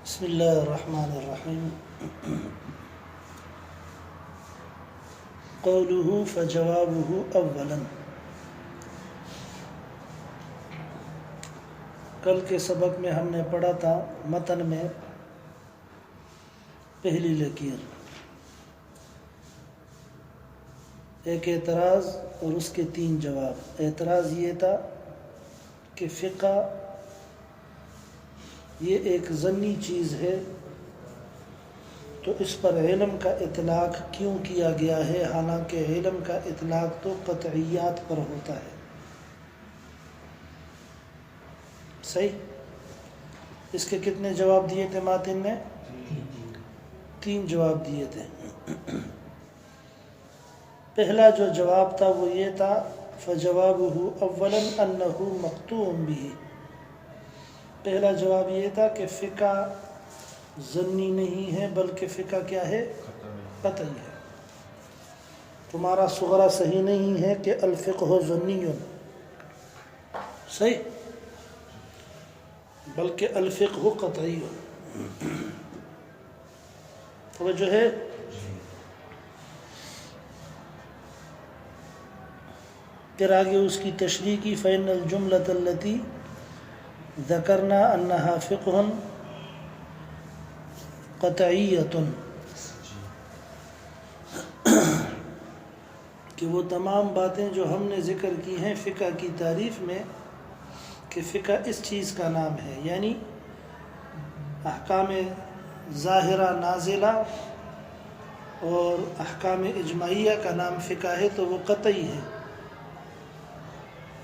بسم اللہ الرحمن الرحیم قوله فجوابه اولا۔ کل کے سبق میں ہم نے پڑھا تھا متن میں پہلی لکیر، ایک اعتراض اور اس کے 3 جواب۔ اعتراض یہ تھا کہ فقہ یہ ایک ظنی چیز ہے، تو اس پر علم کا اطلاق کیوں کیا گیا ہے، حالانکہ علم کا اطلاق تو قطعیات پر ہوتا ہے۔ صحیح؟ اس کے کتنے جواب دیے تھے ماتن نے؟ 3 جواب دیے تھے۔ پہلا جو جواب تھا وہ یہ تھا فجوابہ اولا انہ مقطوع بہ۔ پہلا جواب یہ تھا کہ فقہ ظنی نہیں ہے بلکہ فقہ کیا ہے؟ قطعی ہے۔ تمہارا صغرا صحیح نہیں ہے کہ الفقہ ظنی، صحیح، بلکہ الفقہ قطعی۔ توجہ ہے؟ پھر آگے اس کی تشریح کی فإن الجملة التي ذکرنا انہا فقہ قطعیۃ، کہ وہ تمام باتیں جو ہم نے ذکر کی ہیں فقہ کی تعریف میں کہ فقہ اس چیز کا نام ہے، یعنی احکام ظاہرہ نازلہ اور احکام اجماعیہ کا نام فقہ ہے، تو وہ قطعی ہے،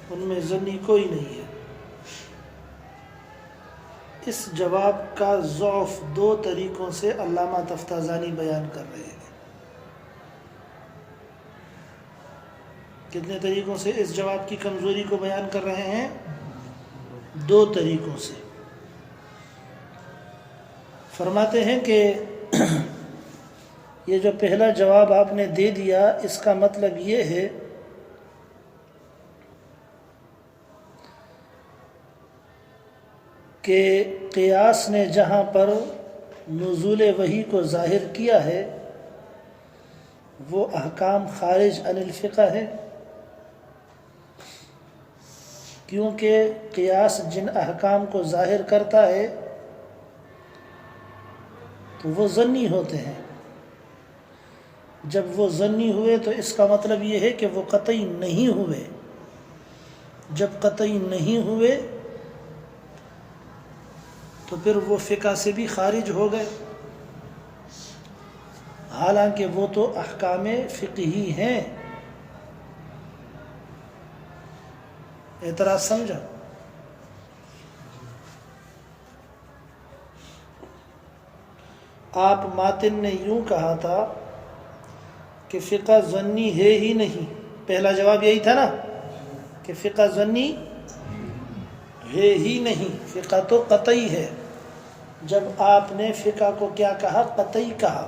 ان میں ظنی کوئی نہیں ہے۔ اس جواب کا ضعف 2 طریقوں سے علامہ تفتازانی بیان کر رہے ہیں۔ کتنے طریقوں سے اس جواب کی کمزوری کو بیان کر رہے ہیں؟ 2 طریقوں سے۔ فرماتے ہیں کہ یہ جو پہلا جواب آپ نے دے دیا، اس کا مطلب یہ ہے کہ قیاس نے جہاں پر نزول وحی کو ظاہر کیا ہے وہ احکام خارج عن الفقہ ہے، کیونکہ قیاس جن احکام کو ظاہر کرتا ہے تو وہ ظنی ہوتے ہیں۔ جب وہ ظنی ہوئے تو اس کا مطلب یہ ہے کہ وہ قطعی نہیں ہوئے۔ جب قطعی نہیں ہوئے تو پھر وہ فقہ سے بھی خارج ہو گئے، حالانکہ وہ تو احکام فقہی ہیں۔ اعتراض سمجھا؟ آپ ماتن نے یوں کہا تھا کہ فقہ ظنی ہے ہی نہیں، پہلا جواب یہی تھا نا کہ فقہ ظنی ہے ہی نہیں، فقہ تو قطعی ہے۔ جب آپ نے فقہ کو کیا کہا؟ قطعی کہا،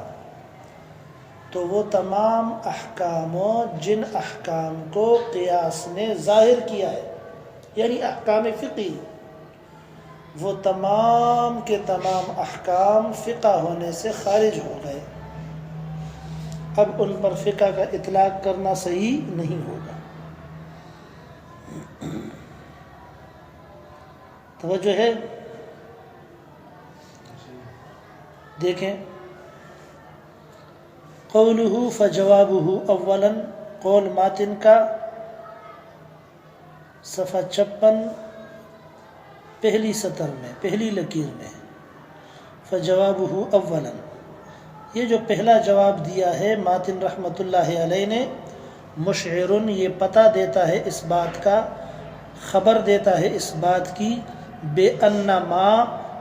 تو وہ تمام احکام جن احکام کو قیاس نے ظاہر کیا ہے، یعنی احکام فقہی، وہ تمام کے تمام احکام فقہ ہونے سے خارج ہو گئے۔ اب ان پر فقہ کا اطلاق کرنا صحیح نہیں ہوگا۔ توجہ ہے؟ دیکھیں قولہ فجوابہ اولا، قول ماتن کا صفحہ 56 پہلی سطر میں، پہلی لکیر میں، فجوابہ اولا، یہ جو پہلا جواب دیا ہے ماتن رحمۃ اللہ علیہ نے، مشعر، یہ پتہ دیتا ہے اس بات کا، خبر دیتا ہے اس بات کی، بے ان ما،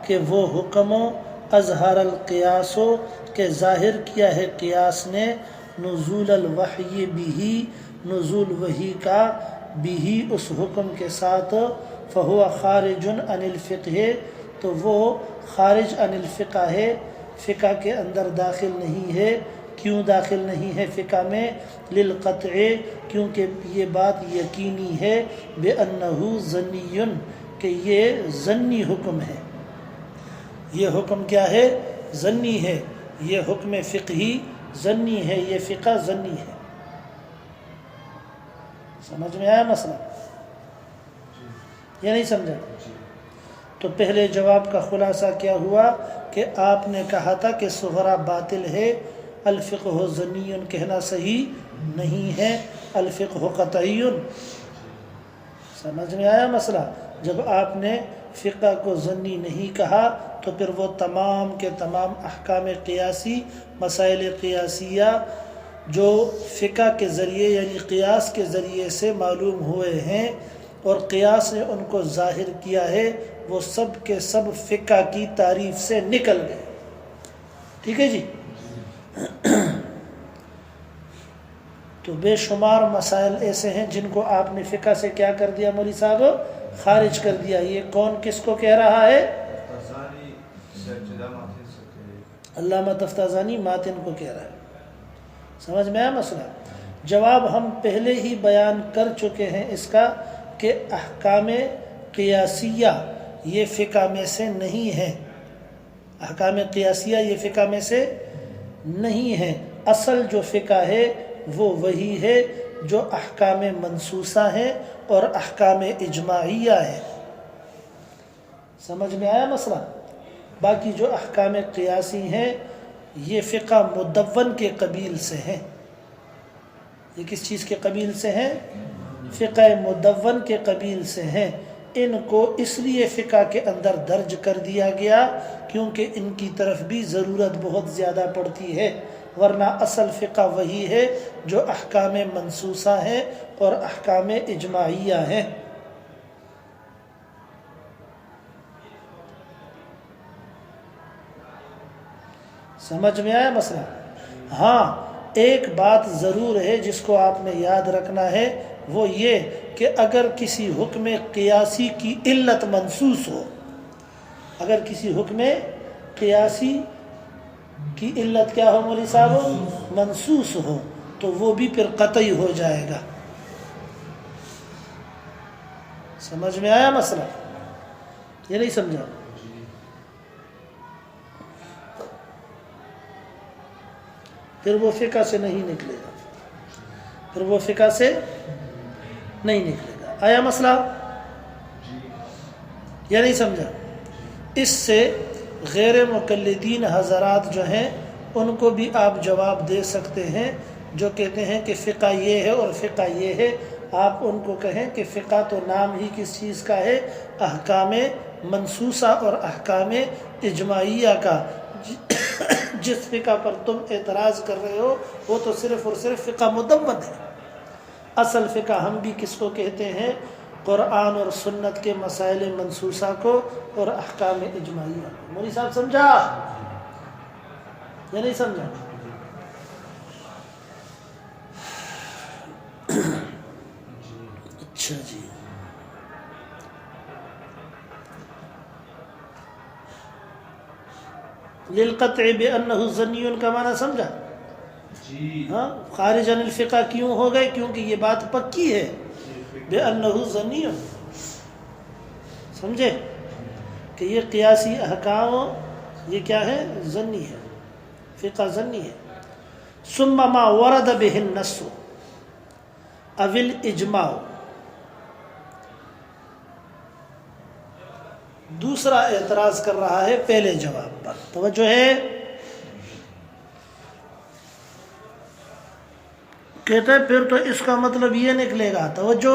کہ وہ حکم اظہر القیاس، کہ ظاہر کیا ہے قیاس نے، نزول الوحی بھی، نزول وحی کا، بھی اس حکم کے ساتھ، فہو خارج عن الفقہ، تو وہ خارج عن الفقہ ہے، فقہ کے اندر داخل نہیں ہے۔ کیوں داخل نہیں ہے فقہ میں؟ للقطع، کیونکہ یہ بات یقینی ہے، بأنہ ظنی، کہ یہ ظنی حکم ہے، یہ حکم کیا ہے؟ ظنی ہے. یہ حکم فقہی ظنی ہے، یہ فقہ ظنی ہے. سمجھ میں آیا مسئلہ؟ یہ نہیں سمجھا؟ تو پہلے جواب کا خلاصہ کیا ہوا کہ آپ نے کہا تھا کہ صغرا باطل ہے، الفقہ ظنی کہنا صحیح نہیں ہے، الفقہ قطعی. سمجھ میں آیا مسئلہ؟ جب آپ نے فقہ کو ظنی نہیں کہا تو پھر وہ تمام کے تمام احکام قیاسی، مسائل قیاسیہ جو فقہ کے ذریعے یعنی قیاس کے ذریعے سے معلوم ہوئے ہیں اور قیاس نے ان کو ظاہر کیا ہے، وہ سب کے سب فقہ کی تعریف سے نکل گئے. ٹھیک ہے جی؟ تو بے شمار مسائل ایسے ہیں جن کو آپ نے فقہ سے کیا کر دیا مولوی صاحب؟ خارج کر دیا. یہ کون کس کو کہہ رہا ہے؟ علامہ تفتازانی ماتن کو کہہ رہا ہے. سمجھ میں آیا مسئلہ؟ جواب ہم پہلے ہی بیان کر چکے ہیں اس کا کہ احکام قیاسیہ یہ فقہ میں سے نہیں ہے. احکام قیاسیہ یہ فقہ میں سے نہیں ہے. اصل جو فقہ ہے وہ وہی ہے جو احکام منصوصہ ہیں اور احکام اجماعیہ ہیں. سمجھ میں آیا مسئلہ؟ باقی جو احکام قیاسی ہیں یہ فقہ مدون کے قبیل سے ہیں. یہ کس چیز کے قبیل سے ہیں؟ فقہ مدون کے قبیل سے ہیں. ان کو اس لیے فقہ کے اندر درج کر دیا گیا کیونکہ ان کی طرف بھی ضرورت بہت زیادہ پڑتی ہے، ورنہ اصل فقہ وہی ہے جو احکام منصوصہ ہیں اور احکام اجماعیہ ہیں. سمجھ میں آیا مسئلہ؟ ہاں ایک بات ضرور ہے جس کو آپ نے یاد رکھنا ہے، وہ یہ کہ اگر کسی حکم قیاسی کی علت منصوص ہو، اگر کسی حکم قیاسی کی علت کیا ہو مولوی صاحب؟ منصوص ہو، تو وہ بھی پھر قطعی ہو جائے گا. سمجھ میں آیا مسئلہ؟ یہ نہیں سمجھا؟ پھر وہ فقہ سے نہیں نکلے گا، پھر وہ فقہ سے نہیں نکلے گا. آیا مسئلہ؟ یا نہیں سمجھا؟ اس سے غیر مقلدین حضرات جو ہیں ان کو بھی آپ جواب دے سکتے ہیں جو کہتے ہیں کہ فقہ یہ ہے اور فقہ یہ ہے. آپ ان کو کہیں کہ فقہ تو نام ہی کس چیز کا ہے؟ احکام منصوصہ اور احکام اجماعیہ کا. جس فقہ پر تم اعتراض کر رہے ہو وہ تو صرف اور صرف فقہ مدون ہے. اصل فقہ ہم بھی کس کو کہتے ہیں؟ قرآن اور سنت کے مسائل منصوصہ کو اور احکام اجماعیہ کو. مولوی صاحب سمجھا یا نہیں سمجھا؟ اچھا جی. للقطع بأنه ظنی کا معنی سمجھا؟ ہاں خارج عن الفقہ کیوں ہو گئے؟ کیونکہ یہ بات پکی ہے بأنه ظنی. سمجھے کہ یہ قیاسی احکام یہ کیا ہے؟ ظنی ہے، فقہ ظنی ہے. ثم ما ورد به النص او الاجماع. دوسرا اعتراض کر رہا ہے پہلے جواب پر. توجہ ہے؟ کہتا ہے پھر تو اس کا مطلب یہ نکلے گا. توجہ،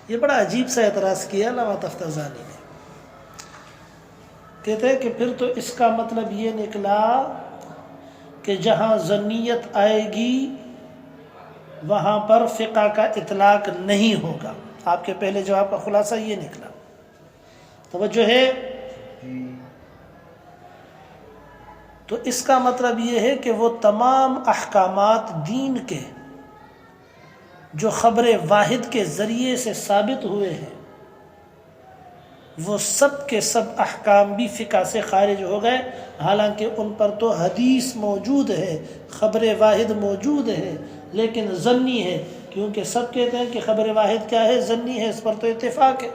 یہ بڑا عجیب سا اعتراض کیا علامہ تفتازانی نے. کہتے ہیں کہ پھر تو اس کا مطلب یہ نکلا کہ جہاں ظنیت آئے گی وہاں پر فقہ کا اطلاق نہیں ہوگا. آپ کے پہلے جواب کا خلاصہ یہ نکلا. توجہ ہے؟ تو اس کا مطلب یہ ہے کہ وہ تمام احکامات دین کے جو خبر واحد کے ذریعے سے ثابت ہوئے ہیں وہ سب کے سب احکام بھی فقہ سے خارج ہو گئے. حالانکہ ان پر تو حدیث موجود ہے، خبر واحد موجود ہے، لیکن ظنی ہے. کیونکہ سب کہتے ہیں کہ خبر واحد کیا ہے؟ ظنی ہے. اس پر تو اتفاق ہے.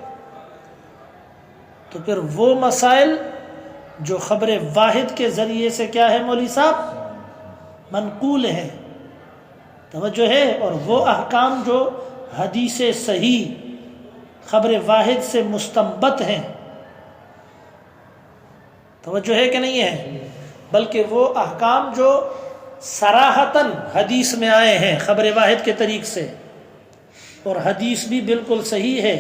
تو پھر وہ مسائل جو خبر واحد کے ذریعے سے کیا ہے مولوی صاحب؟ منقول ہے، توجہ ہے، اور وہ احکام جو حدیث صحیح خبر واحد سے مستنبط ہیں، توجہ ہے کہ نہیں ہے؟ بلکہ وہ احکام جو صراحتاً حدیث میں آئے ہیں خبر واحد کے طریق سے، اور حدیث بھی بالکل صحیح ہے،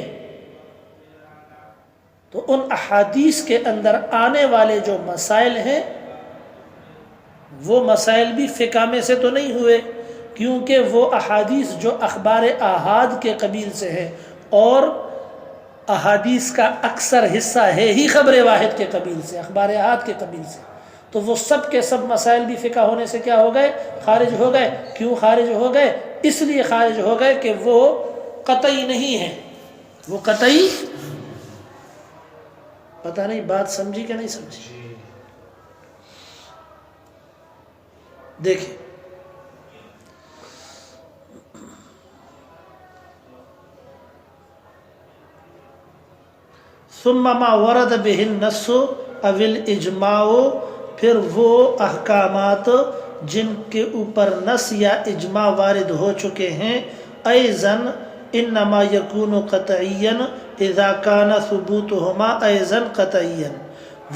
تو ان احادیث کے اندر آنے والے جو مسائل ہیں وہ مسائل بھی فقہ میں سے تو نہیں ہوئے، کیونکہ وہ احادیث جو اخبار آحاد کے قبیل سے ہیں، اور احادیث کا اکثر حصہ ہے ہی خبر واحد کے قبیل سے، اخبار آحاد کے قبیل سے، تو وہ سب کے سب مسائل بھی فقہ ہونے سے کیا ہو گئے؟ خارج ہو گئے۔ کیوں خارج ہو گئے؟ اس لیے خارج ہو گئے کہ وہ قطعی نہیں ہے، وہ قطعی، پتہ نہیں بات سمجھی کہ نہیں سمجھی؟ دیکھیں ثم ما ورد به النص او الاجماع، پھر وہ احکامات جن کے اوپر نص یا اجماع وارد ہو چکے ہیں، ایضاً انما یکون قطعیا اذا کان ثبوتہما ایضاً قطعیا،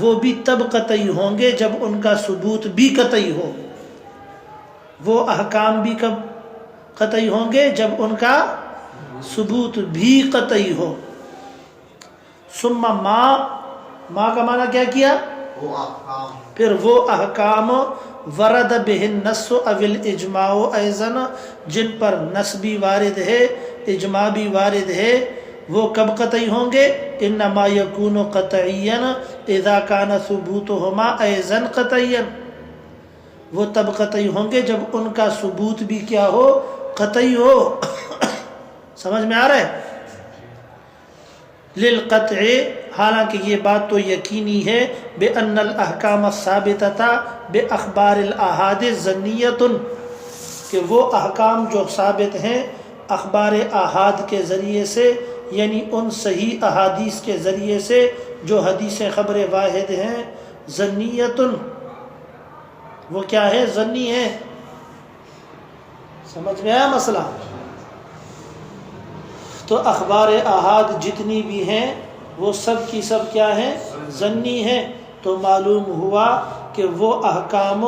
وہ بھی تب قطعی ہوں گے جب ان کا ثبوت بھی قطعی ہو۔ وہ احکام بھی کب قطعی ہوں گے؟ جب ان کا ثبوت بھی قطعی ہو۔ ثم ما کا معنی کیا کیا؟ پھر وہ احکام ورد بہ النص او الاجماع ایضاً، جن پر نص بھی وارد ہے اجماع بھی وارد ہے، وہ کب قطعی ہوں گے؟ انما یکون قطعیا اذا کان ثبوتہما ایضاً قطعیا، وہ تب قطعی ہوں گے جب ان کا ثبوت بھی کیا ہو؟ قطعی ہو۔ سمجھ میں آ رہا ہے؟ للقطع، حالانکہ یہ بات تو یقینی ہے، بأن الاحکام الثابتہ باخبار الاحاد ظنیۃ، کہ وہ احکام جو ثابت ہیں اخبار آحاد کے ذریعے سے، یعنی ان صحیح احادیث کے ذریعے سے جو حدیث خبر واحد ہیں، ظنیۃ، وہ کیا ہے؟ ظنی ہے۔ سمجھ میں آیا مسئلہ؟ تو اخبار آحاد جتنی بھی ہیں وہ سب کی سب کیا ہیں؟ ظنی ہیں۔ تو معلوم ہوا کہ وہ احکام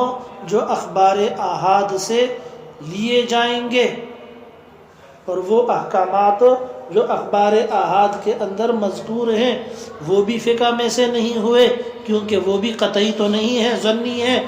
جو اخبار آحاد سے لیے جائیں گے، اور وہ احکامات جو اخبار آحاد کے اندر مذکور ہیں وہ بھی فقہ میں سے نہیں ہوئے، کیونکہ وہ بھی قطعی تو نہیں ہے، ظنی ہے۔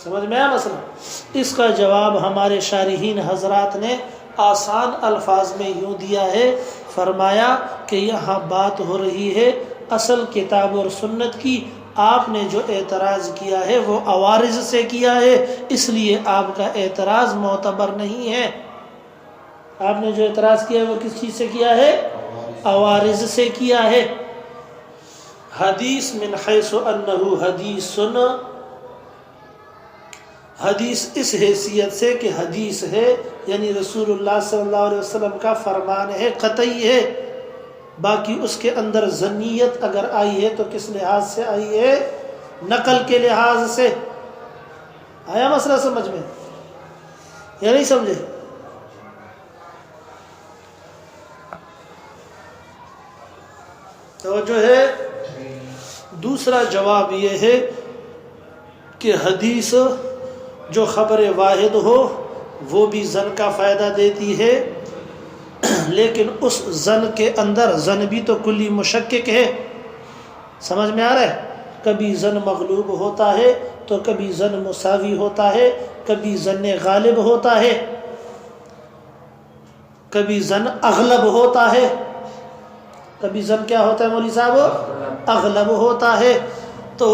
سمجھ میں آیا مسئلہ؟ اس کا جواب ہمارے شارحین حضرات نے آسان الفاظ میں یوں دیا ہے، فرمایا کہ یہاں بات ہو رہی ہے اصل کتاب اور سنت کی، آپ نے جو اعتراض کیا ہے وہ عوارض سے کیا ہے، اس لیے آپ کا اعتراض معتبر نہیں ہے۔ آپ نے جو اعتراض کیا ہے وہ کس چیز سے کیا ہے؟ عوارض سے کیا ہے۔ حدیث من حیث انہ حدیث، حدیث اس حیثیت سے کہ حدیث ہے، یعنی رسول اللہ صلی اللہ علیہ وسلم کا فرمان ہے، قطعی ہے۔ باقی اس کے اندر ظنیت اگر آئی ہے تو کس لحاظ سے آئی ہے؟ نقل کے لحاظ سے۔ آیا مسئلہ سمجھ میں یا نہیں سمجھے؟ توجہ ہے؟ دوسرا جواب یہ ہے کہ حدیث جو خبر واحد ہو وہ بھی ظن کا فائدہ دیتی ہے، لیکن اس ظن کے اندر ظن بھی تو کلی مشکک ہے۔ سمجھ میں آ رہا ہے؟ کبھی ظن مغلوب ہوتا ہے تو کبھی ظن مساوی ہوتا ہے، کبھی ظن غالب ہوتا ہے، کبھی ظن اغلب ہوتا ہے۔ کبھی ظن کیا ہوتا ہے مولوی صاحب؟ اغلب ہوتا ہے۔ تو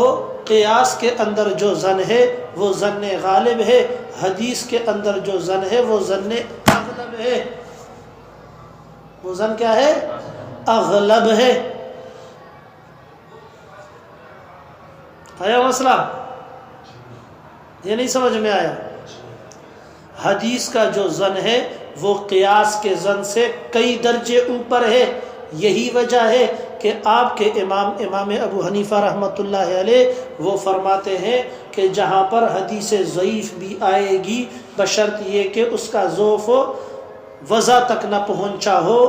قیاس کے اندر جو ظن ہے وہ ظن غالب ہے، حدیث کے اندر جو ظن ہے وہ ظن اغلب ہے۔ وہ ظن کیا ہے؟ اغلب ہے۔ آیا مسئلہ؟ یہ نہیں سمجھ میں آیا؟ حدیث کا جو ظن ہے وہ قیاس کے ظن سے کئی درجے اوپر ہے۔ یہی وجہ ہے کہ آپ کے امام ابو حنیفہ رحمۃ اللہ علیہ وہ فرماتے ہیں کہ جہاں پر حدیث ضعیف بھی آئے گی بشرط یہ کہ اس کا ضعف وضع تک نہ پہنچا ہو،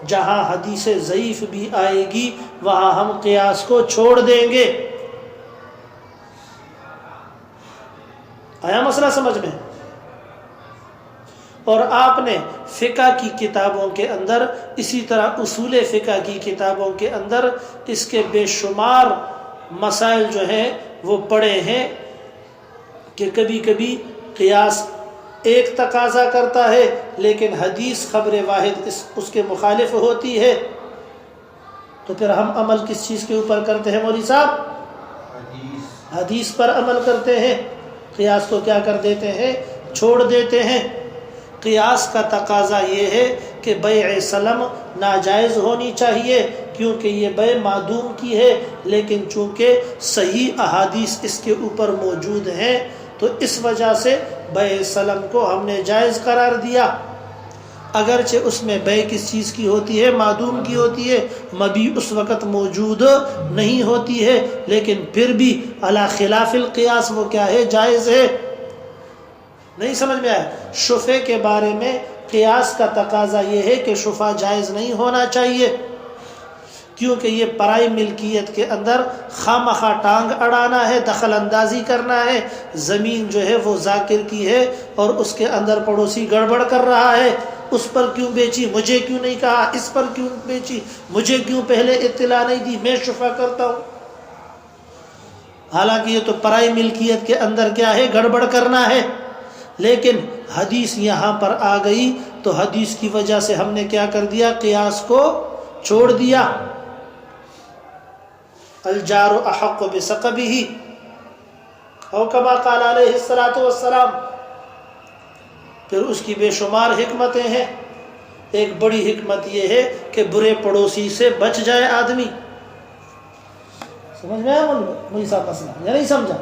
جہاں حدیث ضعیف بھی آئے گی وہاں ہم قیاس کو چھوڑ دیں گے۔ آیا مسئلہ سمجھ میں؟ اور آپ نے فقہ کی کتابوں کے اندر، اسی طرح اصول فقہ کی کتابوں کے اندر اس کے بے شمار مسائل جو ہیں وہ پڑھے ہیں کہ کبھی کبھی قیاس ایک تقاضا کرتا ہے لیکن حدیث خبر واحد اس کے مخالف ہوتی ہے، تو پھر ہم عمل کس چیز کے اوپر کرتے ہیں مولوی صاحب؟ حدیث پر عمل کرتے ہیں، قیاس کو کیا کر دیتے ہیں؟ چھوڑ دیتے ہیں۔ قیاس کا تقاضا یہ ہے کہ بیع سلم ناجائز ہونی چاہیے کیونکہ یہ بیع معدوم کی ہے، لیکن چونکہ صحیح احادیث اس کے اوپر موجود ہیں تو اس وجہ سے بیع سلم کو ہم نے جائز قرار دیا، اگرچہ اس میں بیع کس چیز کی ہوتی ہے؟ معدوم کی ہوتی ہے، مبیع اس وقت موجود نہیں ہوتی ہے، لیکن پھر بھی علی خلاف القیاس وہ کیا ہے؟ جائز ہے۔ نہیں سمجھ میں آیا؟ شفع کے بارے میں قیاس کا تقاضا یہ ہے کہ شفع جائز نہیں ہونا چاہیے کیونکہ یہ پرائی ملکیت کے اندر خواہ ٹانگ اڑانا ہے، دخل اندازی کرنا ہے۔ زمین جو ہے وہ ذاکر کی ہے اور اس کے اندر پڑوسی گڑبڑ کر رہا ہے، اس پر کیوں بیچی؟ مجھے کیوں نہیں کہا؟ اس پر کیوں بیچی؟ مجھے کیوں پہلے اطلاع نہیں دی؟ میں شفع کرتا ہوں۔ حالانکہ یہ تو پرائی ملکیت کے اندر کیا ہے؟ گڑبڑ کرنا ہے۔ لیکن حدیث یہاں پر آ گئی تو حدیث کی وجہ سے ہم نے کیا کر دیا؟ قیاس کو چھوڑ دیا۔ الجار احق بسقبہ او کما قال علیہ الصلوۃ والسلام۔ پھر اس کی بے شمار حکمتیں ہیں، ایک بڑی حکمت یہ ہے کہ برے پڑوسی سے بچ جائے آدمی۔ سمجھ میں آیا مولوی صاحب مسئلہ یا نہیں سمجھا؟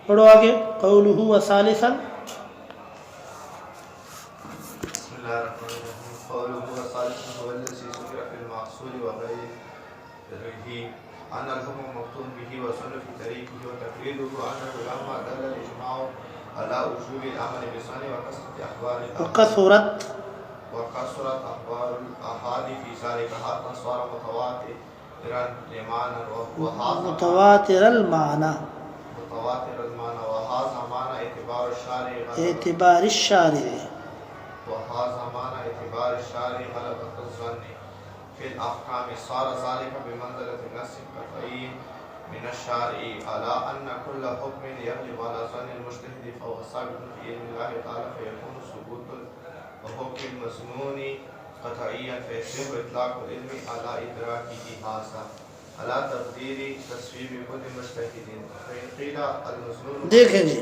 پڑھو آگے۔ قولہ وثالثا، بسم اللہ الرحمن الرحیم۔ قولہ وثالثا هو الذي ذكر في المعصول وغيره أن الحكم مفتون به وسن في طريقه وتقريره أنه لما دل الإجماع على وجوب العمل بالسنة وكثرت أخبار الآحاد في ذلك حتى صار متواتر المعنى وهذا معنى اعتبار الشارع غلبة الظن في الأحكام، صار ذلك بمنزلة النص القطعي من الشارع على أن كل حكم يغلب على ظن المجتهد فهو ثابت في علم الله تعالى، فيكون ثبوت الحكم المظنون قطعيا فيصح إطلاق العلم على إدراكه هذا على تقدير تصويب كل مجتهد، فإن قيل المظنون۔ دیکھیں جی،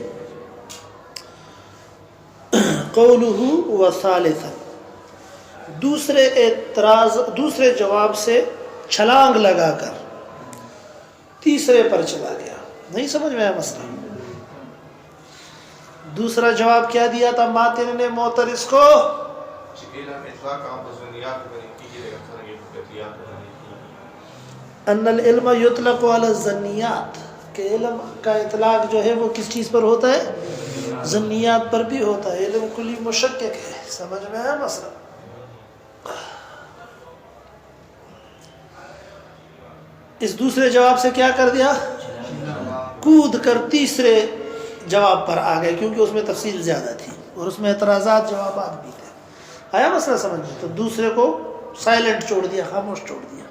قولہ وثالثا، دوسرے جواب سے چھلانگ لگا کر تیسرے پر چلا گیا۔ نہیں سمجھ میں آیا مسئلہ؟ دوسرا جواب کیا دیا تھا ماتن نے معترض کو؟ ان العلم یطلق علی الظنیات، کہ علم کا اطلاق جو ہے وہ کس چیز پر ہوتا ہے؟ ظنیات پر بھی ہوتا ہے۔ علم کلی مشکک ہے۔ سمجھ میں آیا مسئلہ؟ اس دوسرے جواب سے کیا کر دیا؟ کود کر تیسرے جواب پر آ گئے کیونکہ اس میں تفصیل زیادہ تھی اور اس میں اعتراضات جوابات بھی تھے۔ آیا مسئلہ سمجھ میں؟ تو دوسرے کو سائلنٹ چھوڑ دیا، خاموش چھوڑ دیا۔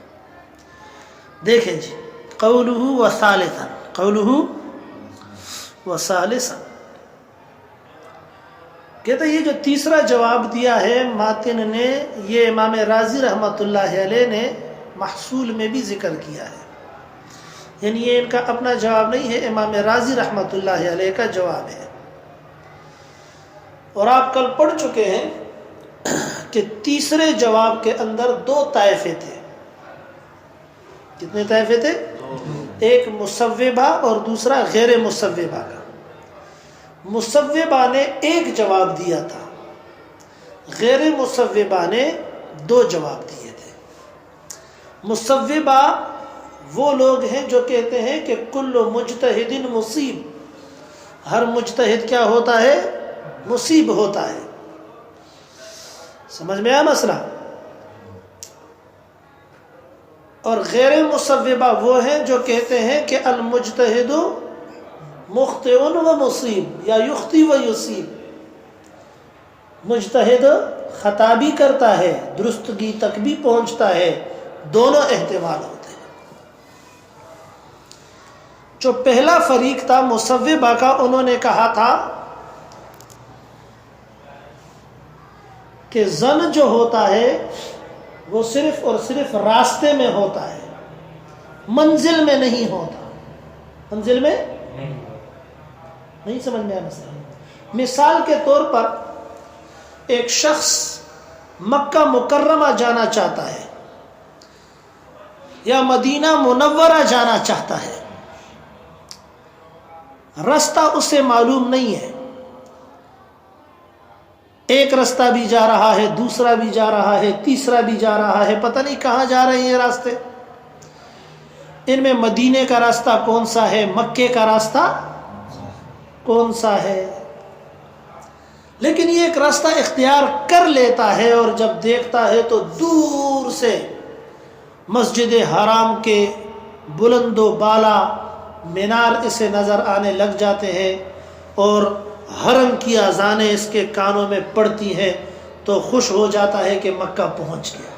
دیکھیں جی، قولہ وثالثا، قولہ وثالثا کہتا ہے یہ جو تیسرا جواب دیا ہے ماتن نے، یہ امام رازی رحمۃ اللہ علیہ نے محصول میں بھی ذکر کیا ہے، یعنی یہ ان کا اپنا جواب نہیں ہے، امام رازی رحمۃ اللہ علیہ کا جواب ہے۔ اور آپ کل پڑھ چکے ہیں کہ تیسرے جواب کے اندر دو طائفے تھے۔ کتنے طائفے تھے؟ ایک مصوبہ اور دوسرا غیر مصوبہ کا۔ مصوبہ نے ایک جواب دیا تھا غیر مصوبہ نے 2 جواب دیے تھے۔ مصوبہ وہ لوگ ہیں جو کہتے ہیں کہ کل مجتہد مصیب، ہر مجتہد کیا ہوتا ہے؟ مصیب ہوتا ہے۔ سمجھ میں آیا مسئلہ؟ اور غیر مصوبہ وہ ہیں جو کہتے ہیں کہ المجتہد مخطئ و مصیب یا یخطی و یصیب، مجتہد خطا بھی کرتا ہے، درستگی تک بھی پہنچتا ہے، دونوں احتمال ہوتے ہیں۔ جو پہلا فریق تھا مصوبہ کا، انہوں نے کہا تھا کہ زن جو ہوتا ہے وہ صرف اور صرف راستے میں ہوتا ہے، منزل میں نہیں ہوتا۔ منزل میں نہیں سمجھ میں آیا مسئلہ؟ مثال کے طور پر ایک شخص مکہ مکرمہ جانا چاہتا ہے یا مدینہ منورہ جانا چاہتا ہے، رستہ اسے معلوم نہیں ہے، ایک رستہ بھی جا رہا ہے، دوسرا بھی جا رہا ہے، تیسرا بھی جا رہا ہے، پتہ نہیں کہاں جا رہے ہیں یہ راستے، ان میں مدینے کا راستہ کون سا ہے، مکے کا راستہ کون سا ہے، لیکن یہ ایک راستہ اختیار کر لیتا ہے اور جب دیکھتا ہے تو دور سے مسجد حرام کے بلند و بالا مینار اسے نظر آنے لگ جاتے ہیں اور حرم کی اذانیں اس کے کانوں میں پڑتی ہیں تو خوش ہو جاتا ہے کہ مکہ پہنچ گیا۔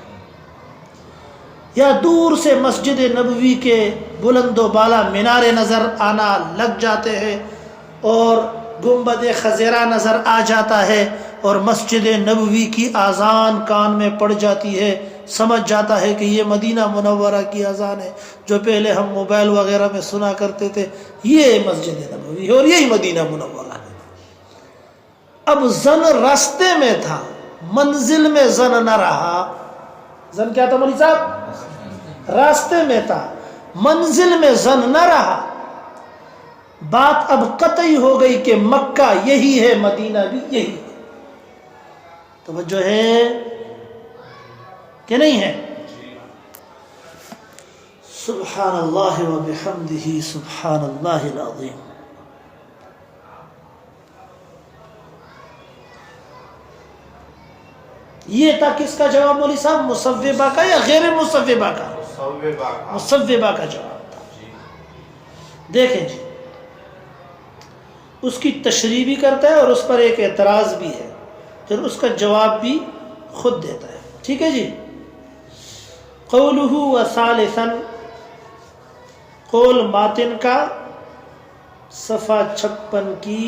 یا دور سے مسجد نبوی کے بلند و بالا مینارے نظر آنا لگ جاتے ہیں اور گنبد خضرا نظر آ جاتا ہے اور مسجد نبوی کی اذان کان میں پڑ جاتی ہے، سمجھ جاتا ہے کہ یہ مدینہ منورہ کی اذان ہے جو پہلے ہم موبائل وغیرہ میں سنا کرتے تھے، یہ مسجد نبوی ہے اور یہی مدینہ منورہ ہے۔ اب زن راستے میں تھا، منزل میں زن نہ رہا۔ زن کیا تھا مولوی صاحب؟ راستے میں تھا، منزل میں زن نہ رہا۔ بات اب قطعی ہو گئی کہ مکہ یہی ہے، مدینہ بھی یہی ہے۔ توجہ ہے کہ نہیں ہے؟ سبحان اللہ و بحمدہ سبحان اللہ العظیم۔ یہ تھا کس کا جواب مولوی صاحب؟ مصوبہ کا یا غیر مصوبہ کا؟ مصوبہ کا جواب تھا۔ دیکھیں جی، اس کی تشریح بھی کرتا ہے اور اس پر ایک اعتراض بھی ہے، پھر اس کا جواب بھی خود دیتا ہے۔ ٹھیک ہے جی۔ قولہ وثالثا، قول ماتن کا صفحہ 56 کی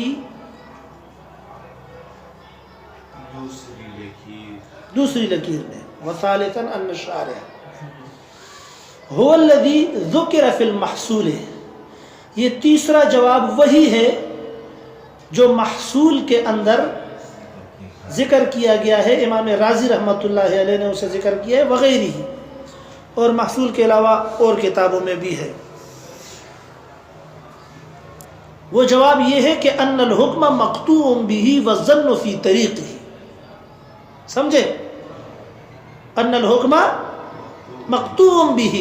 دوسری لکیر میں، وثالثا ان الشارع هو الذي ذکر فی المحصول، یہ تیسرا جواب وہی ہے جو محصول کے اندر ذکر کیا گیا ہے، امام رازی رحمۃ اللہ علیہ نے اسے ذکر کیا ہے، وغیرہ ہی، اور محصول کے علاوہ اور کتابوں میں بھی ہے۔ وہ جواب یہ ہے کہ ان الحکم مقطوع به والظن فی طریقہ، سمجھے؟ ان الحکم مقطوع به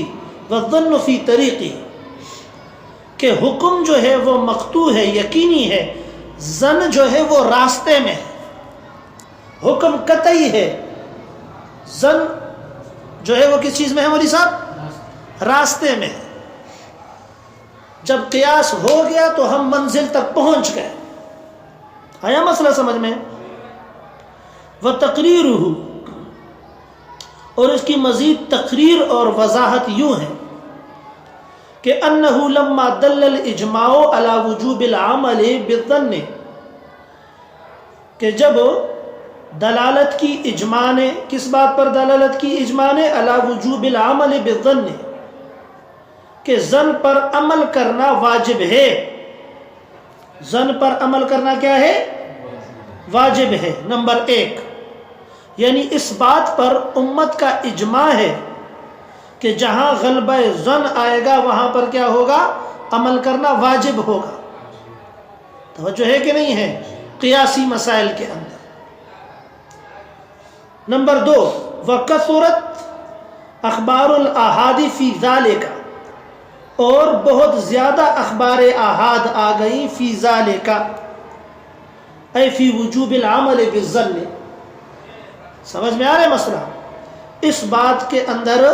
والظن فی طریقہ، کہ حکم جو ہے وہ مقطوع ہے، یقینی ہے، زن جو ہے وہ راستے میں ہے۔ حکم قطعی ہے، زن جو ہے وہ کس چیز میں ہے مولی صاحب؟ راستے میں ہے۔ جب قیاس ہو گیا تو ہم منزل تک پہنچ گئے۔ آیا مسئلہ سمجھ میں؟ وَتَقْرِيرُهُ، اور اس کی مزید تقریر اور وضاحت یوں ہے کہ انہو لما دل الاجماع علی وجوب العمل بالظن، کہ جب دلالت کی اجماع نے، کس بات پر دلالت کی اجماع نے؟ علی وجوب العمل بالظن، کہ زن پر عمل کرنا واجب ہے۔ زن پر عمل کرنا کیا ہے؟ واجب ہے، نمبر 1۔ یعنی اس بات پر امت کا اجماع ہے کہ جہاں غلبہ ظن آئے گا وہاں پر کیا ہوگا؟ عمل کرنا واجب ہوگا۔ توجہ ہے کہ نہیں ہے؟ قیاسی مسائل کے اندر نمبر 2 وکثرت اخبار الاحاد فی ذالک، اور بہت زیادہ اخبار احاد آ گئی فی ذالک اے فی وجوب العمل بالظن. سمجھ میں آ رہا ہے مسئلہ؟ اس بات کے اندر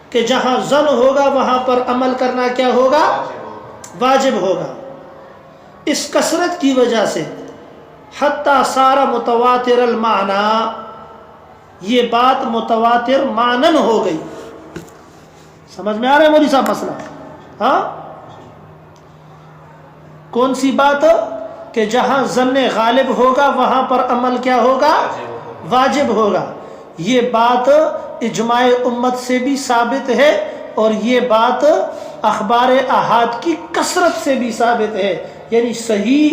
کہ جہاں ظن ہوگا وہاں پر عمل کرنا کیا ہوگا؟ واجب ہوگا. اس کثرت کی وجہ سے حتی صار متواتر المعنی، یہ بات متواتر معنن ہو گئی. سمجھ میں آ رہا ہے مولوی صاحب مسئلہ؟ ہاں، کون سی بات؟ کہ جہاں ظن غالب ہوگا وہاں پر عمل کیا ہوگا؟ واجب ہوگا. یہ بات اجماع امت سے بھی ثابت ہے، اور یہ بات اخبار احاد کی کثرت سے بھی ثابت ہے. یعنی صحیح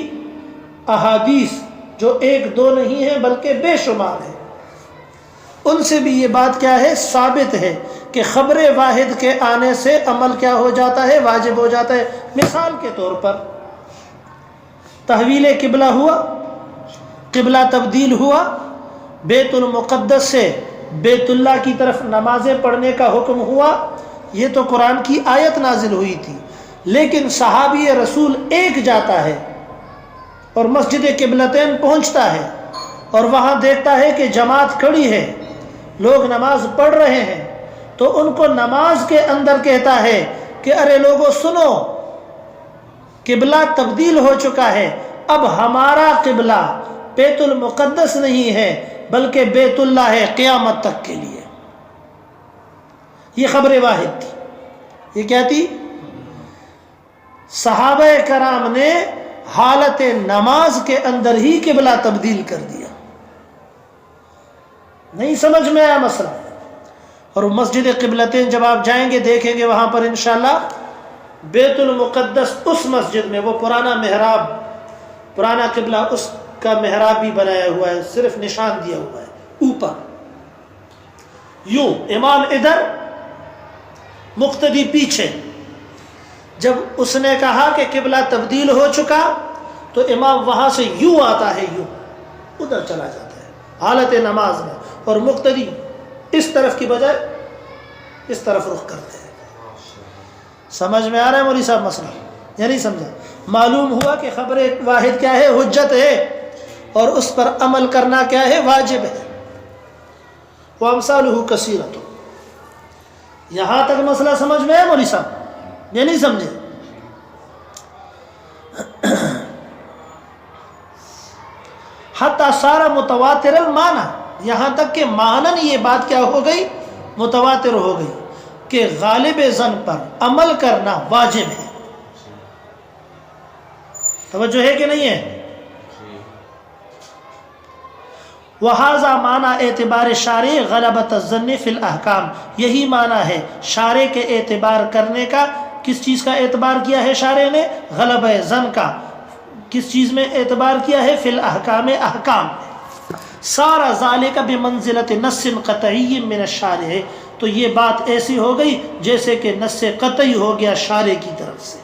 احادیث جو 1-2 نہیں ہیں بلکہ بے شمار ہیں، ان سے بھی یہ بات کیا ہے؟ ثابت ہے کہ خبر واحد کے آنے سے عمل کیا ہو جاتا ہے؟ واجب ہو جاتا ہے. مثال کے طور پر تحویل قبلہ ہوا، قبلہ تبدیل ہوا، بیت المقدس سے بیت اللہ کی طرف نمازیں پڑھنے کا حکم ہوا. یہ تو قرآن کی آیت نازل ہوئی تھی، لیکن صحابی رسول ایک جاتا ہے اور مسجد قبلتین پہنچتا ہے اور وہاں دیکھتا ہے کہ جماعت کھڑی ہے، لوگ نماز پڑھ رہے ہیں، تو ان کو نماز کے اندر کہتا ہے کہ ارے لوگوں سنو، قبلہ تبدیل ہو چکا ہے، اب ہمارا قبلہ بیت المقدس نہیں ہے بلکہ بیت اللہ ہے قیامت تک کے لیے. یہ خبر واحد تھی. یہ کیا تھی؟ صحابہ کرام نے حالت نماز کے اندر ہی قبلہ تبدیل کر دیا. نہیں سمجھ میں آیا مسئلہ؟ اور مسجد قبلتین جب آپ جائیں گے دیکھیں گے وہاں پر انشاءاللہ بیت المقدس اس مسجد میں وہ پرانا محراب، پرانا قبلہ اس کا محراب بھی بنایا ہوا ہے، صرف نشان دیا ہوا ہے اوپر. یوں امام ادھر مقتدی پیچھے. جب اس نے کہا کہ قبلہ تبدیل ہو چکا تو امام وہاں سے یوں آتا ہے، یوں ادھر چلا جاتا ہے حالت نماز میں، اور مقتدی اس طرف کی بجائے اس طرف رخ کرتے ہیں. سمجھ میں آ رہا ہے مولوی صاحب مسئلہ؟ یا نہیں سمجھا؟ معلوم ہوا کہ خبر واحد کیا ہے؟ حجت ہے، اور اس پر عمل کرنا کیا ہے؟ واجب ہے. وامثالہ کثیرۃ. یہاں تک مسئلہ سمجھ میں ہے مولوی صاحب یا نہیں سمجھے؟ حتی صار متواتر المعنی، یہاں تک کہ معنن یہ بات کیا ہو گئی؟ متواتر ہو گئی کہ غالب ظن پر عمل کرنا واجب ہے. توجہ ہے کہ نہیں ہے؟ وہذا معنی اعتبار شارع غلبۃ الظن فی الاحکام. یہی معنی ہے شارع کے اعتبار کرنے کا. کس چیز کا اعتبار کیا ہے شارع نے؟ غلبہ ظن کا. کس چیز میں اعتبار کیا ہے؟ فی الاحکام، احکام میں. سارا ذالک بمنزلۃ نص قطعی من الشارع. تو یہ بات ایسی ہو گئی جیسے کہ نص قطعی ہو گیا شارع کی طرف سے.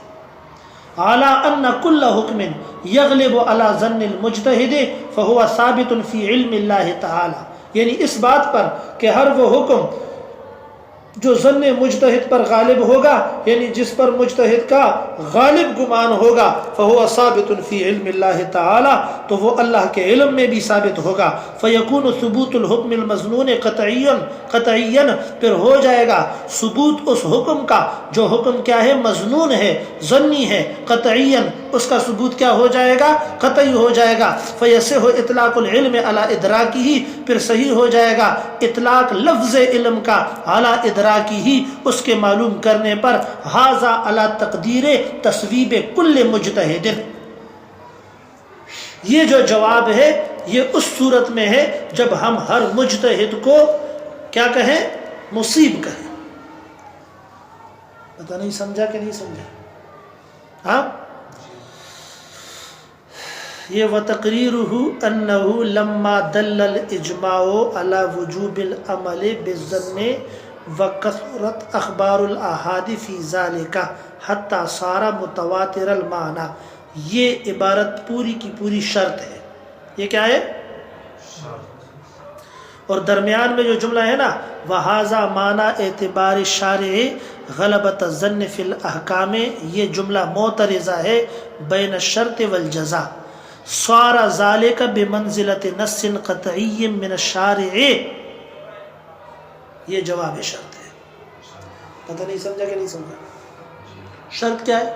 اعلی ان کل حکم یغلب علی ظن المجتہد فہو ثابت فی علم اللہ تعالی. یعنی اس بات پر کہ ہر وہ حکم جو ظن مجتہد پر غالب ہوگا، یعنی جس پر مجتہد کا غالب گمان ہوگا، فہو ثابت فی علم اللہ تعالی، تو وہ اللہ کے علم میں بھی ثابت ہوگا. فیکون ثبوت الحکم المظنون قطعیا، پھر ہو جائے گا ثبوت اس حکم کا جو حکم کیا ہے؟ مظنون ہے، ظنی ہے. قطعیا اس کا ثبوت کیا ہو جائے گا؟ قطعی ہو جائے گا. فیصح اطلاق العلم علی ادراکہ، پھر صحیح ہو جائے گا اطلاق لفظ علم کا علی ادراکی ہی، اس کے معلوم کرنے پر. ھذا علی تقدیر تصویب کل مجتہد. یہ جو جواب ہے یہ اس صورت میں ہے جب ہم ہر مجتہد کو کیا کہیں؟ مصیب کہیں. پتہ نہیں سمجھا کہ نہیں سمجھا؟ ہاں، یہ وتقریرہ انہ لما دل الاجماع علی وجوب العمل بالظن وکثرت اخبار الاحاد فی ذالک حتی صار متواتر المعنی. یہ عبارت پوری کی پوری شرط ہے. یہ کیا ہے؟ اور درمیان میں جو جملہ ہے نا وَهَذَا مَعْنَى اعتبار الشارع غلبۃ الظن فی الاحکام، یہ جملہ معترضہ ہے بین الشرط والجزاء، صار ذلك بمنزلۃ نص قطعی من الشارع، یہ جواب شرط ہے۔ پتہ نہیں سمجھا کہ نہیں سمجھا؟ شرط کیا ہے؟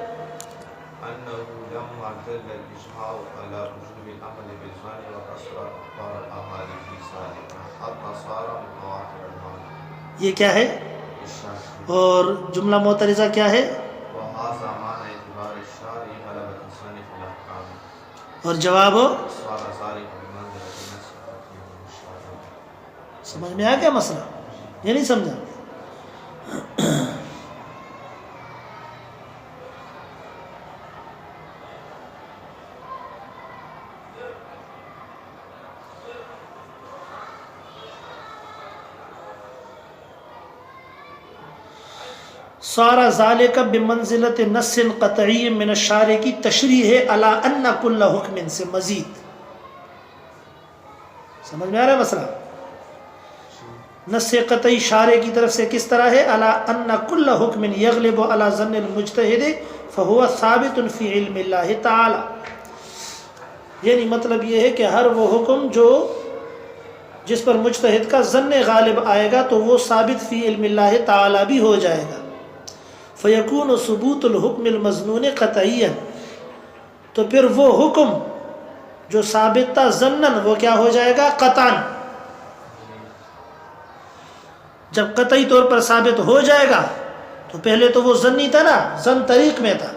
أنه لما دل الإجماع على وجوب العمل بالظن وكثرت أخبار الأحاديث الصادقة حتى صار متواتر المعنى، یہ کیا ہے؟ اور جملہ معترضہ کیا ہے؟ وهذا معنى اعتبار الشارع غلبة الظن في الأحكام، اور جواب ہو؟ صار ذلك بمنزلة النص قطعي من الشارع۔ سمجھ میں آیا کیا مسئلہ؟ یہ نہیں سمجھا؟ صار ذالک بمنزلت نص قطعی من الشارع کی تشریح ہے علی ان کل حکم سے مزید۔ سمجھ میں آ رہا ہے مسئلہ؟ نص قطعی شارع کی طرف سے کس طرح ہے؟ علی ان کل حکم یغلب علی ظن المجتہد فہو ثابت فی علم اللہ تعالی، یعنی مطلب یہ ہے کہ ہر وہ حکم جو جس پر مجتہد کا ظن غالب آئے گا تو وہ ثابت فی علم اللہ تعالی بھی ہو جائے گا۔ فیکون ثبوت الحکم المظنون قطعیا، تو پھر وہ حکم جو ثابت تھا ظنن وہ کیا ہو جائے گا؟ قطعا۔ جب قطعی طور پر ثابت ہو جائے گا تو پہلے تو وہ ظنی تھا نا، ظن طریق میں تھا،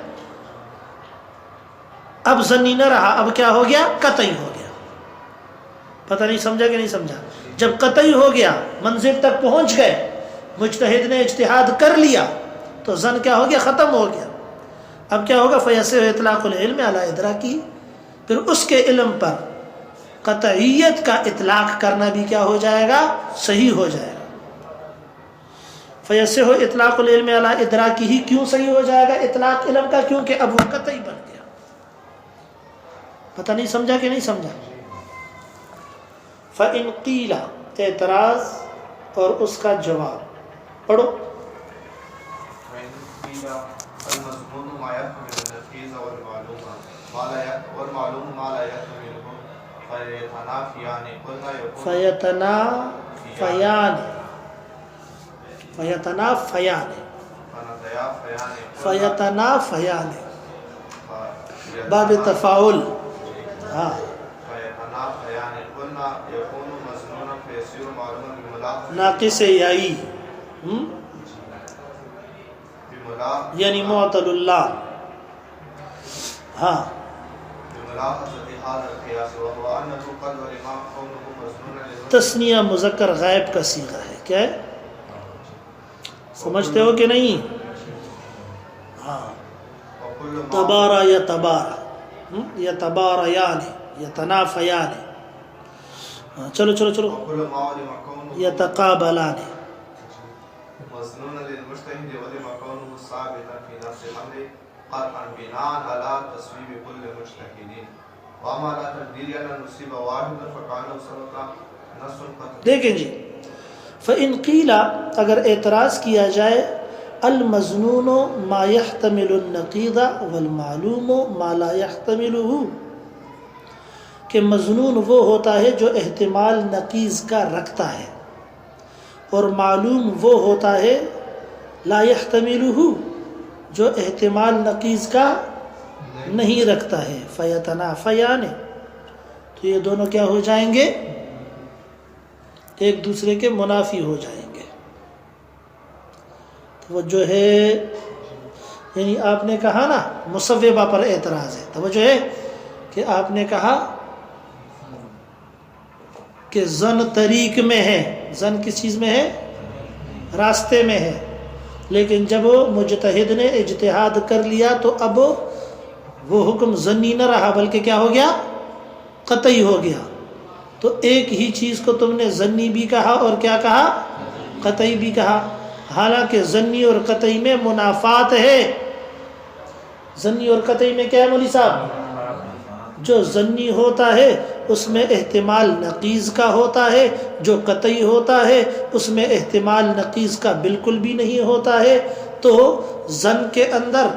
اب ظنی نہ رہا، اب کیا ہو گیا؟ قطعی ہو گیا۔ پتہ نہیں سمجھا کہ نہیں سمجھا؟ جب قطعی ہو گیا، منزل تک پہنچ گئے، مجتہد نے اجتہاد کر لیا تو ظن کیا ہو گیا؟ ختم ہو گیا۔ اب کیا ہوگا؟ فیصح اطلاق العلم علی ادراکی، پھر اس کے علم پر قطعیت کا اطلاق کرنا بھی کیا ہو جائے گا؟ صحیح ہو جائے گا۔ فیصح اطلاق العلم علی ادراکی ہی کیوں صحیح ہو جائے گا اطلاق علم کا؟ کیونکہ اب وہ قطعی بن گیا۔ پتہ نہیں سمجھا کہ نہیں سمجھا؟ فَإِنْ قِيلَ، اعتراض اور اس کا جواب پڑھو۔ المضمون ما يحتمل النقيض والمعلوم ما لا يحتمله فيتنافيان، قلنا يكون فیتنافیان باب تفاعل، ہاں، فيتنافيان، قلنا يكون مظنونا فيصير معلوما بملاحظة ناقص یائی یعنی معطل اللہ، ہاں، تثنیہ مذکر غائب کا صیغہ ہے، کیا ہے؟ سمجھتے ہو کہ نہیں؟ ہاں، تبارا یا تبارا یا تبارایان یا تنافیان، چلو چلو چلو، یا تقابلان، مظنون للمجتهد ولما كونه ثابتا في نفس الامر قطعا بناء على تصويب كل مجتهد، واما لا تقدير ان نصيب واحدا فكانه سبقا نص قطعي۔ دیکھیں جی، فإن قیل، اگر اعتراض کیا جائے، المظنون ما يحتمل النقیض والمعلوم ما لا يحتمله، کہ مظنون وہ ہوتا ہے جو احتمال نقیض کا رکھتا ہے، اور معلوم وہ ہوتا ہے لا يحتملہ جو احتمال نقیض کا نہیں رکھتا ہے۔ فیتنافیان، تو یہ دونوں کیا ہو جائیں گے؟ ایک دوسرے کے منافی ہو جائیں گے۔ توجہ ہے، یعنی آپ نے کہا نا مصوبہ پر اعتراض ہے، توجہ ہے کہ آپ نے کہا کہ ظن طریق میں ہے، ظن کس چیز میں ہے؟ راستے میں ہے، لیکن جب مجتہد نے اجتہاد کر لیا تو اب وہ حکم ظنی نہ رہا بلکہ کیا ہو گیا؟ قطعی ہو گیا۔ تو ایک ہی چیز کو تم نے ظنی بھی کہا اور کیا کہا؟ قطعی بھی کہا، حالانکہ ظنی اور قطعی میں منافات ہے۔ ظنی اور قطعی میں کیا ہے مولی صاحب؟ جو ظنی ہوتا ہے اس میں احتمال نقیض کا ہوتا ہے، جو قطعی ہوتا ہے اس میں احتمال نقیض کا بالکل بھی نہیں ہوتا ہے۔ تو ظن کے اندر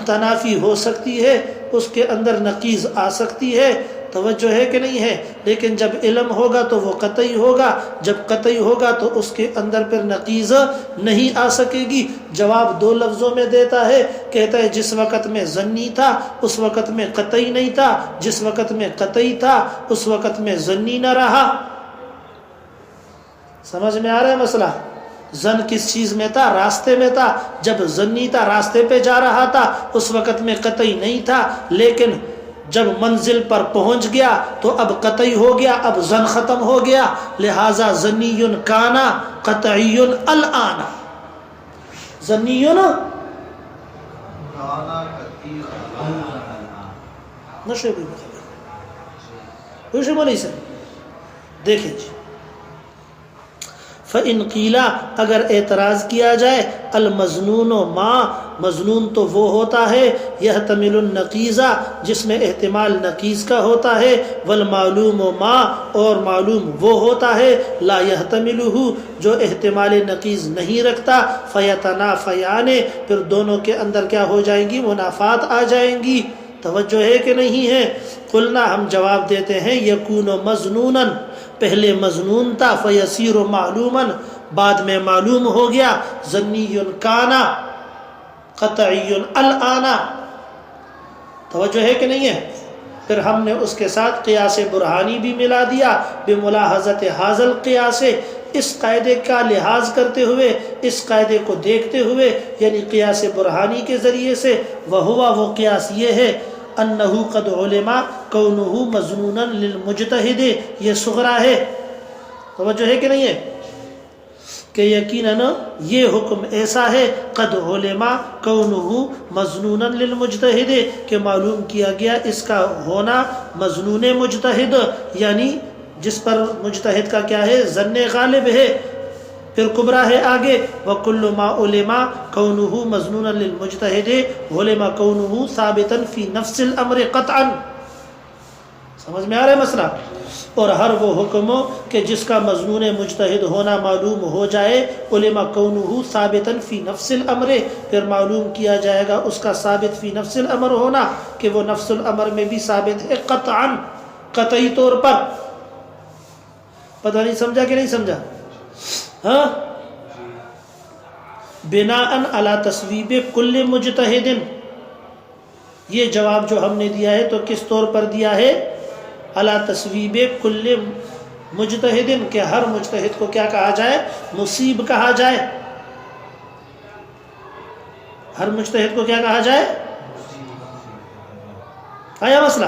تنافی ہو سکتی ہے، اس کے اندر نقیض آ سکتی ہے، توجہ ہے کہ نہیں ہے؟ لیکن جب علم ہوگا تو وہ قطعی ہوگا، جب قطعی ہوگا تو اس کے اندر پھر نقیض نہیں آ سکے گی۔ جواب دو لفظوں میں دیتا ہے، کہتا ہے جس وقت میں ظنی تھا اس وقت میں قطعی نہیں تھا، جس وقت میں قطعی تھا اس وقت میں ظنی نہ رہا۔ سمجھ میں آ رہا ہے مسئلہ؟ ظن کس چیز میں تھا؟ راستے میں تھا۔ جب ظنی تھا، راستے پہ جا رہا تھا، اس وقت میں قطعی نہیں تھا، لیکن جب منزل پر پہنچ گیا تو اب قطعی ہو گیا، اب ظن ختم ہو گیا، لہذا ظنی کانا قطعی الآن۔ ظنی نشے بھی مخبر سے دیکھیں جی۔ فَإِنْ قِيلَ اگر اعتراض کیا جائے المظنون ما، مظنون تو وہ ہوتا ہے يحتمل النقیض جس میں احتمال نقیض کا ہوتا ہے، والمعلوم ما اور معلوم وہ ہوتا ہے لا يحتملہ جو احتمال نقیض نہیں رکھتا، فیتنافیان پھر دونوں کے اندر کیا ہو جائیں گی؟ منافات آ جائیں گی۔ توجہ ہے کہ نہیں ہے؟ قلنا ہم جواب دیتے ہیں یکون مظنونا پہلے مظنون تھا، فیسیر معلوما بعد میں معلوم ہو گیا، ظنی کانا قطعی الآن۔ توجہ ہے کہ نہیں ہے؟ پھر ہم نے اس کے ساتھ قیاس برہانی بھی ملا دیا، بملاحظت حاصل القیاس، اس قاعدے کا لحاظ کرتے ہوئے، اس قاعدے کو دیکھتے ہوئے، یعنی قیاس برہانی کے ذریعے سے، وہ قیاس یہ ہے انہو قد علما کونہو مظنونا للمجتہد، یہ صغرا ہے۔ توجہ ہے کہ نہیں ہے؟ کہ یقیناً یہ حکم ایسا ہے قد علما کونہو مظنونا للمجتہد کہ معلوم کیا گیا اس کا ہونا مظنون مجتہد، یعنی جس پر مجتہد کا کیا ہے؟ ظن غالب ہے۔ پھر کبرا ہے آگے، وَكُلُّ مَا عُلِمَا كَوْنُهُ مَظْنُونًا لِلْمُجْتَهِدِ عُلِمَا كَوْنُهُ ثَابِتًا فِي نَفْسِ الْأَمْرِ قَطْعًا۔ سمجھ میں آ رہا ہے مسئلہ؟ اور ہر وہ حکم کہ جس کا مظنون مجتہد ہونا معلوم ہو جائے، عُلِمَا كَوْنُهُ ثَابِتًا فِي نَفْسِ الْأَمْرِ پھر معلوم کیا جائے گا اس کا ثابت فی نفس الامر ہونا، کہ وہ نفس الامر میں بھی ثابت ہے قطعا، قطعی طور پر۔ پتہ نہیں سمجھا کہ نہیں سمجھا؟ ہاں، بناء علی تصویب کل مجتہد، یہ جواب جو ہم نے دیا ہے تو کس طور پر دیا ہے؟ علی تصویب کل مجتہد، کہ ہر مجتہد کو کیا کہا جائے؟ مصیب کہا جائے۔ ہر مجتہد کو کیا کہا جائے؟ آیا مسئلہ؟